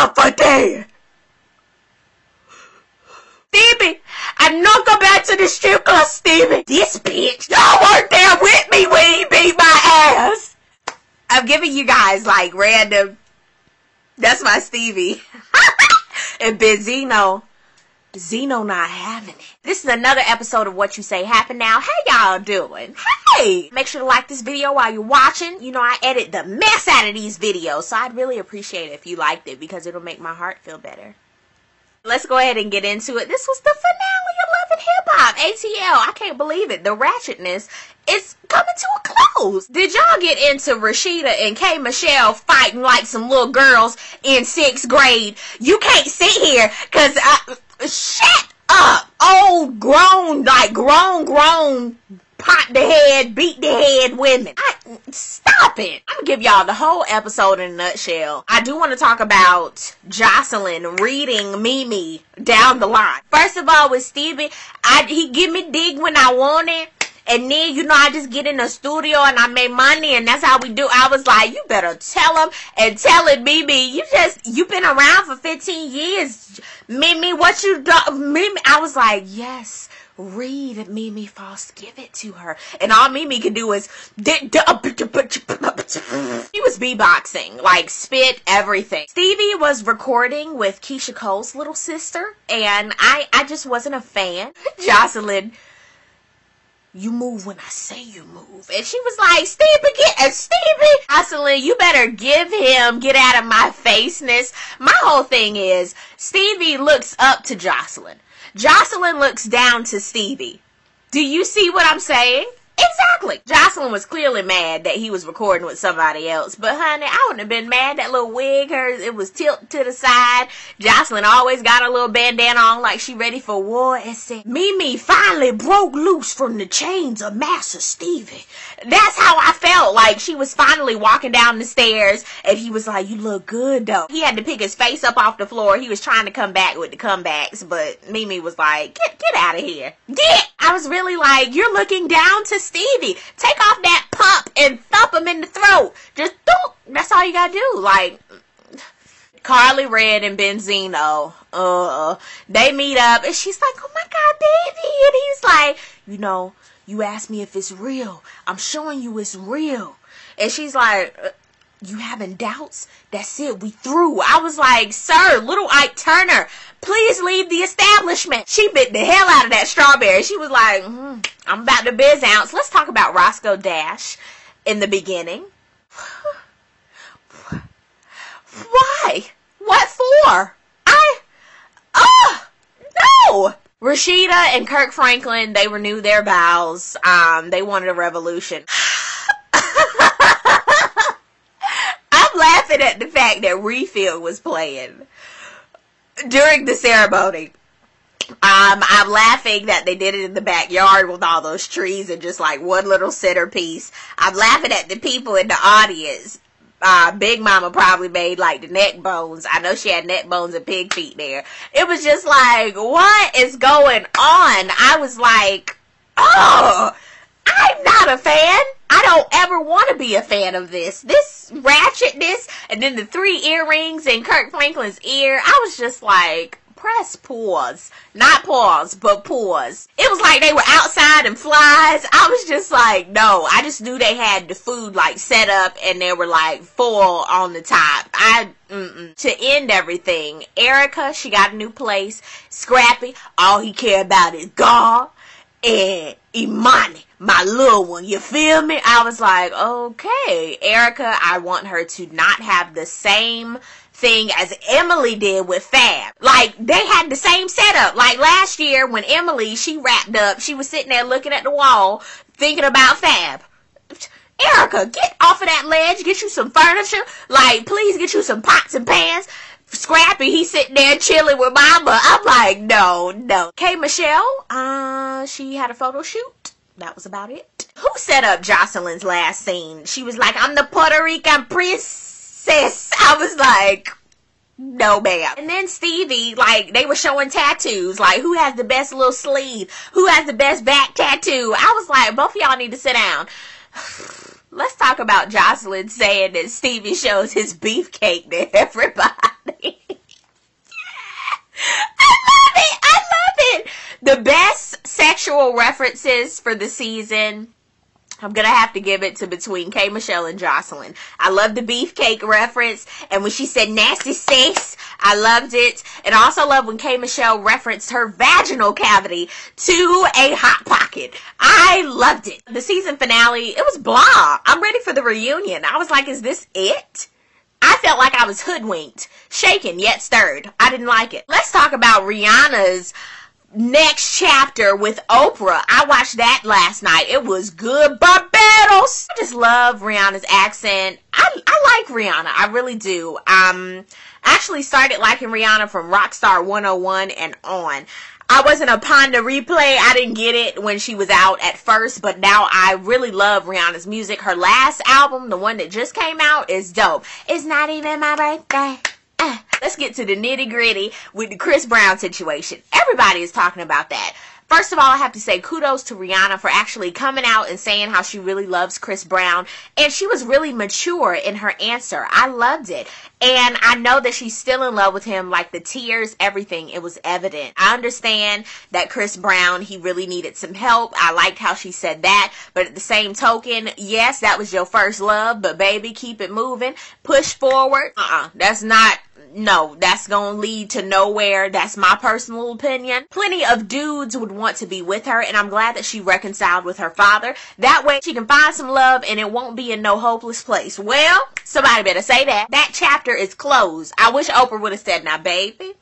up for dead. Stevie, I'm not going back to the strip club, Stevie. This bitch, y'all weren't there with me when he beat my ass. I'm giving you guys like random. That's my Stevie. And Benzino. Zeno not having it. This is another episode of What You Say Happen Now. How y'all doing? Hey! Make sure to like this video while you're watching. You know, I edit the mess out of these videos, so I'd really appreciate it if you liked it because it'll make my heart feel better. Let's go ahead and get into it. This was the finale of Love and Hip Hop. ATL. I can't believe it. The ratchetness is coming to a close. Did y'all get into Rashida and K. Michelle fighting like some little girls in 6th grade? You can't sit here because shut up. Old, grown, like grown, pot the head, beat the head women. Stop it. I'm gonna give y'all the whole episode in a nutshell. I do want to talk about Jocelyn reading Mimi down the line. First of all, with Stevie, he give me dig when I want it. And then, you know, I just get in the studio and I make money and that's how we do. I was like, you better tell him and tell it, Mimi. You've been around for 15 years. Mimi, what you do? Mimi, I was like, yes, read Mimi Faust, give it to her. And all Mimi can do is, he was beatboxing, like spit everything. Stevie was recording with Keisha Cole's little sister and I just wasn't a fan. Jocelyn, you move when I say you move. And she was like, Stevie, Jocelyn, you better get out of my faceness. My whole thing is, Stevie looks up to Jocelyn. Jocelyn looks down to Stevie. Do you see what I'm saying? Exactly. Jocelyn was clearly mad that he was recording with somebody else. But honey, I wouldn't have been mad. That little wig, it was tilted to the side. Jocelyn always got a little bandana on like she ready for war. And said, Mimi finally broke loose from the chains of Master Stevie. That's how I felt. Like she was finally walking down the stairs and he was like, you look good though. He had to pick his face up off the floor. He was trying to come back with the comebacks. But Mimi was like, get out of here. I was really like, you're looking down to Stevie. Take off that pump and thump him in the throat. Just thump. That's all you gotta do. Like, Carly Red and Benzino, they meet up and she's like, oh my God, baby. And he's like, you know, you asked me if it's real. I'm showing you it's real. And she's like, you having doubts? That's it. We through. I was like, sir, little Ike Turner, please leave the establishment. She bit the hell out of that strawberry. She was like, I'm about to biz ounce. Let's talk about Roscoe Dash in the beginning. Why? What for? No! Rashida and Kirk Franklin, they renewed their vows. They wanted a revolution. I'm laughing at the fact that Refill was playing during the ceremony. I'm laughing that they did it in the backyard with all those trees and just like one little centerpiece. I'm laughing at the people in the audience. Big Mama probably made like the neck bones. I know she had neck bones and pig feet there. It was just like, what is going on? I was like, oh, I'm not a fan. I don't ever want to be a fan of this. This ratchetness and then the 3 earrings in Kirk Franklin's ear. I was just like, press pause. Not pause, but pause. It was like they were outside and flies. I was just like, no. I just knew they had the food like set up and they were like full on the top. To end everything, Erica, she got a new place. Scrappy, all he cared about is God. And Imani, my little one, you feel me? I was like, okay, Erica, I want her to not have the same thing as Emily did with Fab. Like, they had the same setup. Like, last year when Emily, she wrapped up, she was sitting there looking at the wall, thinking about Fab. Erica, get off of that ledge, get you some furniture. Like, please get you some pots and pans. Scrappy, he's sitting there chilling with Mama. I'm like, no. K. Michelle, she had a photo shoot. That was about it. Who set up Jocelyn's last scene? She was like, I'm the Puerto Rican princess. I was like, no, ma'am. And then Stevie, like, they were showing tattoos. Like, who has the best little sleeve? Who has the best back tattoo? I was like, both of y'all need to sit down. Let's talk about Jocelyn saying that Stevie shows his beefcake to everybody. The best sexual references for the season, I'm gonna have to give it to between K. Michelle and Jocelyn. I love the beefcake reference, and when she said nasty sex, I loved it. And I also love when K. Michelle referenced her vaginal cavity to a Hot Pocket. I loved it. The season finale, it was blah. I'm ready for the reunion. I was like, is this it? I felt like I was hoodwinked, shaken yet stirred. I didn't like it. Let's talk about Rihanna's next chapter with Oprah. I watched that last night. It was good. Barbados. I just love Rihanna's accent. I like Rihanna. I really do. I actually started liking Rihanna from Rockstar 101 and on. I wasn't upon the replay. I didn't get it when she was out at first, but now I really love Rihanna's music. Her last album, the one that just came out, is dope. It's not even my birthday. Let's get to the nitty gritty with the Chris Brown situation. Everybody is talking about that. First of all, I have to say kudos to Rihanna for actually coming out and saying how she really loves Chris Brown. And she was really mature in her answer. I loved it. And I know that she's still in love with him, like the tears, everything. It was evident. I understand that Chris Brown, he really needed some help. I liked how she said that. But at the same token, yes, that was your first love. But baby, keep it moving. Push forward. That's not... No, that's gonna lead to nowhere. That's my personal opinion. Plenty of dudes would want to be with her, and I'm glad that she reconciled with her father. That way she can find some love and it won't be in no hopeless place. Well, somebody better say that. That chapter is closed. I wish Oprah would have said, now baby,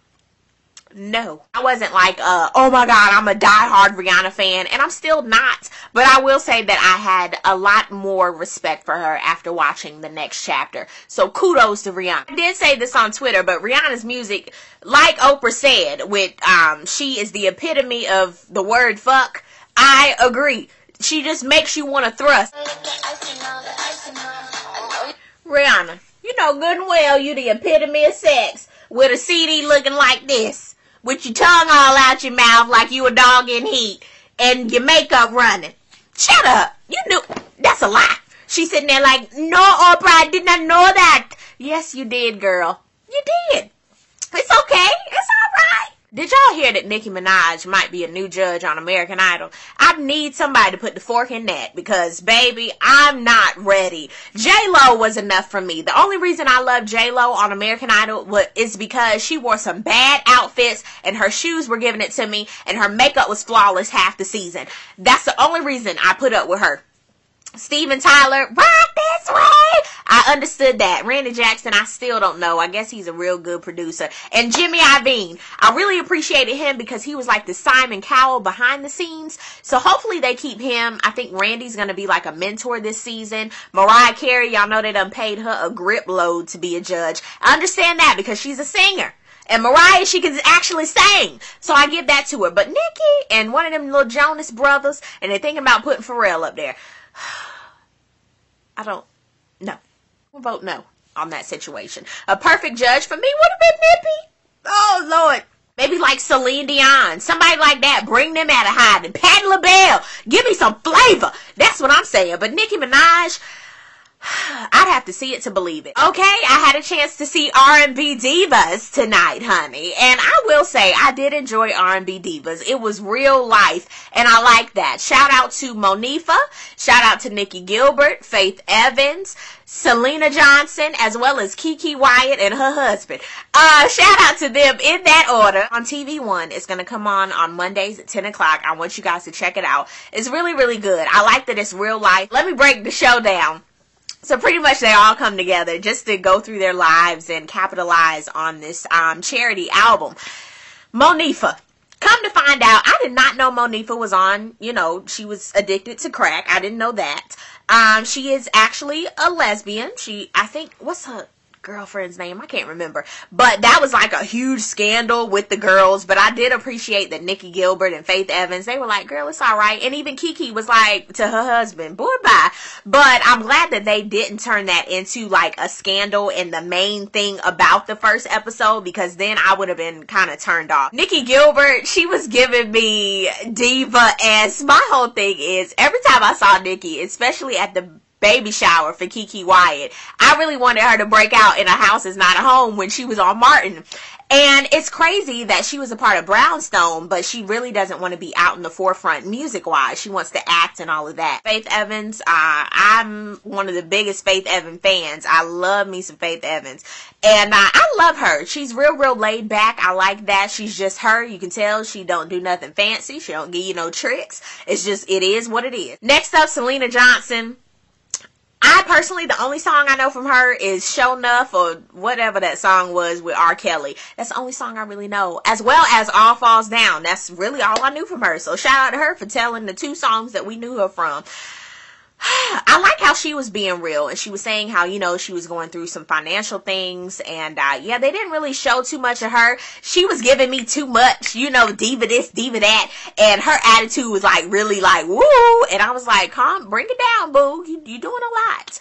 no. I wasn't like, oh my God, I'm a diehard Rihanna fan, and I'm still not. But I will say that I had a lot more respect for her after watching the next chapter. So kudos to Rihanna. I did say this on Twitter, but Rihanna's music, like Oprah said, with she is the epitome of the word fuck. I agree. She just makes you want to thrust. Rihanna, you know good and well you the epitome of sex with a CD looking like this. With your tongue all out your mouth like you a dog in heat. And your makeup running. Shut up. You knew. That's a lie. She's sitting there like, no, Oprah, I did not know that. Yes, you did, girl. You did. It's okay. It's alright. Did y'all hear that Nicki Minaj might be a new judge on American Idol? I need somebody to put the fork in that because, baby, I'm not ready. J-Lo was enough for me. The only reason I love J-Lo on American Idol is because she wore some bad outfits and her shoes were giving it to me and her makeup was flawless half the season. That's the only reason I put up with her. Steven Tyler, right this way. I understood that. Randy Jackson, I still don't know. I guess he's a real good producer. And Jimmy Iovine, I really appreciated him because he was like the Simon Cowell behind the scenes. So hopefully they keep him. I think Randy's going to be like a mentor this season. Mariah Carey, y'all know they done paid her a grip load to be a judge. I understand that because she's a singer. And Mariah, she can actually sing. So I give that to her. But Nicki and one of them little Jonas brothers, and they're thinking about putting Pharrell up there. I don't know. We'll vote no on that situation. A perfect judge for me would have been Nippy. Oh, Lord. Maybe like Celine Dion. Somebody like that. Bring them out of hiding. Patti LaBelle. Give me some flavor. That's what I'm saying. But Nicki Minaj, I'd have to see it to believe it. Okay, I had a chance to see R&B Divas tonight, honey. And I will say, I did enjoy R&B Divas. It was real life, and I like that. Shout out to Monifa. Shout out to Nikki Gilbert, Faith Evans, Selena Johnson, as well as Kiki Wyatt and her husband. Shout out to them in that order. On TV1, it's going to come on Mondays at 10 o'clock. I want you guys to check it out. It's really, really good. I like that it's real life. Let me break the show down. So pretty much they all come together just to go through their lives and capitalize on this charity album. Monifa. Come to find out, I did not know Monifa was on, she was addicted to crack. I didn't know that. She is actually a lesbian. I think, what's her girlfriend's name? I can't remember. But that was like a huge scandal with the girls. But I did appreciate that Nikki Gilbert and Faith Evans, they were like, girl, it's all right. And even Kiki was like to her husband, boy, bye. But I'm glad that they didn't turn that into like a scandal and the main thing about the first episode, because then I would have been kind of turned off. Nikki Gilbert, she was giving me diva-esque. My whole thing is every time I saw Nikki, especially at the baby shower for Keke Wyatt. I really wanted her to break out in A House Is Not a Home when she was on Martin. And it's crazy that she was a part of Brownstone, but she really doesn't want to be out in the forefront music-wise. She wants to act and all of that. Faith Evans, I'm one of the biggest Faith Evans fans. I love me some Faith Evans. And I love her. She's real laid back. I like that. She's just her. You can tell she don't do nothing fancy. She don't give you no tricks. It's just, it is what it is. Next up, Selena Johnson. I personally, the only song I know from her is Show Enough, or whatever that song was with R. Kelly. That's the only song I really know. As well as All Falls Down. That's really all I knew from her. So shout out to her for telling the 2 songs that we knew her from. I like how she was being real, and she was saying how, you know, she was going through some financial things, and yeah, they didn't really show too much of her. She was giving me too much, you know, diva this, diva that, and her attitude was like really like woo, and I was like, bring it down, boo, you doing a lot.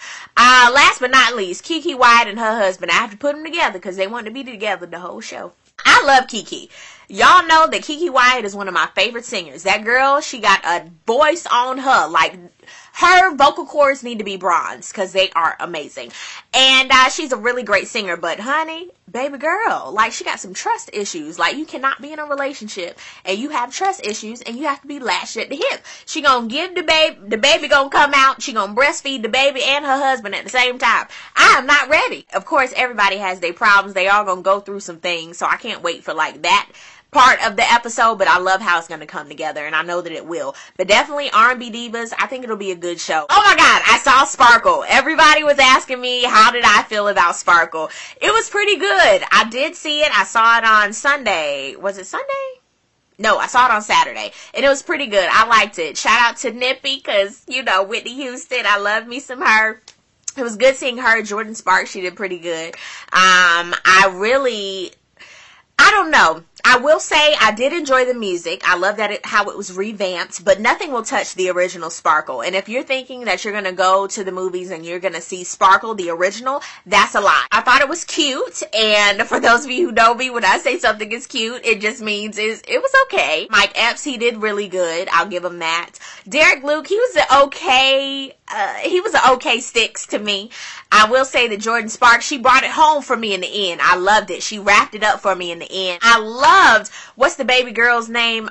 Last but not least, Keke Wyatt and her husband. I have to put them together because they wanted to be together the whole show. I love Keke. Y'all know that Keke Wyatt is one of my favorite singers. That girl, she got a voice on her. Like, her vocal cords need to be bronze because they are amazing. And she's a really great singer. But, honey, baby girl, like, she got some trust issues. Like, you cannot be in a relationship and you have trust issues and you have to be latched at the hip. She gonna give the baby gonna come out. She gonna breastfeed the baby and her husband at the same time. I am not ready. Of course, everybody has their problems. They all gonna go through some things. So I can't wait for, like, that part of the episode, but I love how it's going to come together, and I know that it will. But definitely R&B Divas, I think it'll be a good show. Oh my god, I saw Sparkle. Everybody was asking me, how did I feel about Sparkle? It was pretty good. I did see it. I saw it on Sunday. Was it Sunday? No, I saw it on Saturday, and it was pretty good. I liked it. Shout out to Nippy, because, you know, Whitney Houston, I love me some her. It was good seeing her. Jordan Sparks, she did pretty good. I don't know. I will say I did enjoy the music. I love that how it was revamped, but nothing will touch the original Sparkle. And if you're thinking that you're going to go to the movies and you're going to see Sparkle, the original, that's a lie. I thought it was cute, and for those of you who know me, when I say something is cute, it just means it was okay. Mike Epps, he did really good. I'll give him that. Derek Luke, he was an okay Sticks to me. I will say that Jordan Sparks, she brought it home for me in the end. I loved it. She wrapped it up for me in the end. I loved, what's the baby girl's name?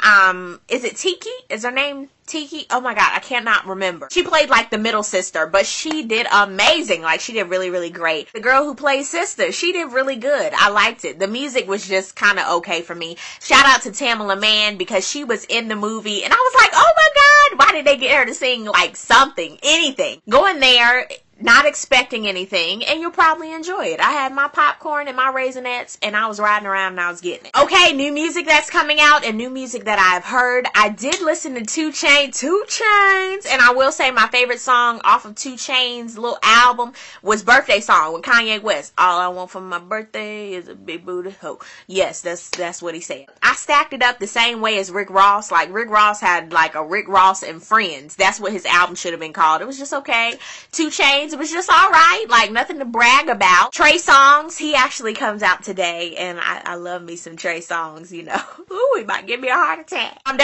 Is it Tiki? Is her name Tiki? Oh my god, I cannot remember. She played like the middle sister, but she did amazing. Like, she did really great. The girl who plays sister, she did really good. I liked it. The music was just kind of okay for me. Shout out to Tamala Mann, because she was in the movie, and I was like, oh my god, why did they get her to sing like something, anything? Going there, not expecting anything, and you'll probably enjoy it. I had my popcorn and my Raisinets, and I was riding around and I was getting it. Okay, new music that's coming out and new music that I've heard. I did listen to 2 Chainz, and I will say my favorite song off of 2 Chainz' little album was Birthday Song with Kanye West. All I want for my birthday is a big booty hoe. Yes, that's what he said. I stacked it up the same way as Rick Ross. Like, Rick Ross had like a Rick Ross and Friends. That's what his album should have been called. It was just okay. 2 Chainz, it was just alright, like nothing to brag about. Trey Songz, he actually comes out today, and I love me some Trey Songz, you know. Ooh, he might give me a heart attack. I'm